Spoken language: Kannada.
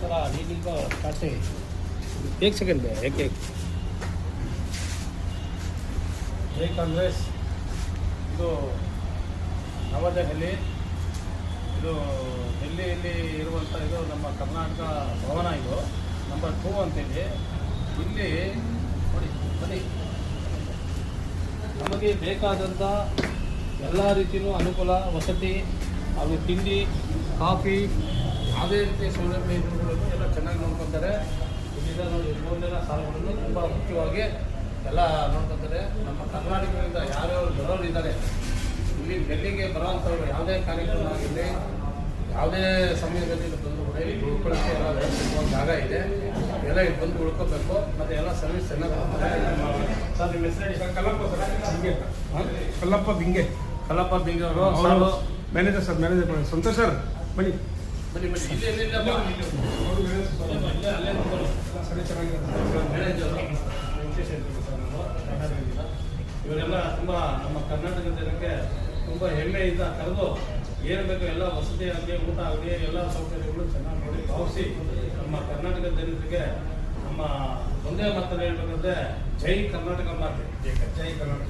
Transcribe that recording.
15 लीटर का काटे। 1 सेकंड में एक ಜೈ ಕಾಂಗ್ರೆಸ್. ಇದು ನವದೆಹಲಿ, ಇದು ಡೆಲ್ಲಿಯಲ್ಲಿ ಇರುವಂಥ ಇದು ನಮ್ಮ ಕರ್ನಾಟಕ ಭವನ. ಇದು ನಂಬರ್ 2 ಅಂತೇಳಿ. ಇಲ್ಲಿ ನೋಡಿ ಬನ್ನಿ, ನಮಗೆ ಬೇಕಾದಂಥ ಎಲ್ಲ ರೀತಿಯೂ ಅನುಕೂಲ, ವಸತಿ ಹಾಗೂ ತಿಂಡಿ, ಕಾಫಿ, ಯಾವುದೇ ರೀತಿಯ ಸೌಲಭ್ಯ ಇದ್ರುಗಳನ್ನು ಎಲ್ಲ ಚೆನ್ನಾಗಿ ನೋಡ್ಕೊತಾರೆ. ಇಲ್ಲಿಂದ ನೋಡಿ 3 ಜನ ಸಾಲುಗಳನ್ನು ತುಂಬ ಮುಖ್ಯವಾಗಿ ಎಲ್ಲ ನೋಡ್ಕೊತಾರೆ. ನಮ್ಮ ಕರ್ನಾಟಕದಿಂದ ಯಾರ್ಯಾರು ಬರೋರು ಇದ್ದಾರೆ, ಇಲ್ಲಿ ಡೆಲ್ಲಿಗೆ ಬರೋವಂಥವ್ರು ಯಾವುದೇ ಕಾರ್ಯಕ್ರಮ ಆಗಿರಲಿ, ಯಾವುದೇ ಸಮಯದಲ್ಲಿ ಬಂದು ಕೂಡ ಇಲ್ಲಿ ಉಳ್ಕೊಳ್ಳೋಕ್ಕೆ ಎಲ್ಲ ವ್ಯವಸ್ಥಿತ ಜಾಗ ಇದೆ. ಎಲ್ಲ ಇಲ್ಲಿ ಬಂದು ಉಳ್ಕೋಬೇಕು, ಮತ್ತು ಎಲ್ಲ ಸರ್ವಿಸ್ ಚೆನ್ನಾಗಿ ಕೊಡ್ತಾರೆ. ಸರ್ ನಿಮ್ಮ ಹೆಸರು ಹೇಳಿ. ಕಲ್ಲಪ್ಪ ಬಿಂಗೆ ಕಲ್ಲಪ್ಪ ಬಿಂಗೆ ಅವರು manager sir. Manager Santosh sir, ಬನ್ನಿ ಬನ್ನಿ ಬನ್ನಿ. ಇಲ್ಲಿ ಅಲ್ಲೇ ಮ್ಯಾನೇಜರು ಇವರೆಲ್ಲ ತುಂಬ ನಮ್ಮ ಕರ್ನಾಟಕ ಜನಕ್ಕೆ ತುಂಬ ಹೆಮ್ಮೆಯಿಂದ ಕರೆದು ಏನು ಬೇಕು ಎಲ್ಲ ವಸತಿ ಆಗಲಿ, ಊಟ ಆಗಲಿ, ಎಲ್ಲ ಸೌಕರ್ಯಗಳು ಚೆನ್ನಾಗಿ ನೋಡಿ ಭಾವಿಸಿ ನಮ್ಮ ಕರ್ನಾಟಕ ಜನತೆಗೆ ನಮ್ಮ ಒಂದೇ ಮಾತನ್ನು ಹೇಳ್ಬೇಕಂದ್ರೆ ಜೈ ಕರ್ನಾಟಕ ಮಾತೆ. ಜೈ ಕರ್ನಾಟಕ.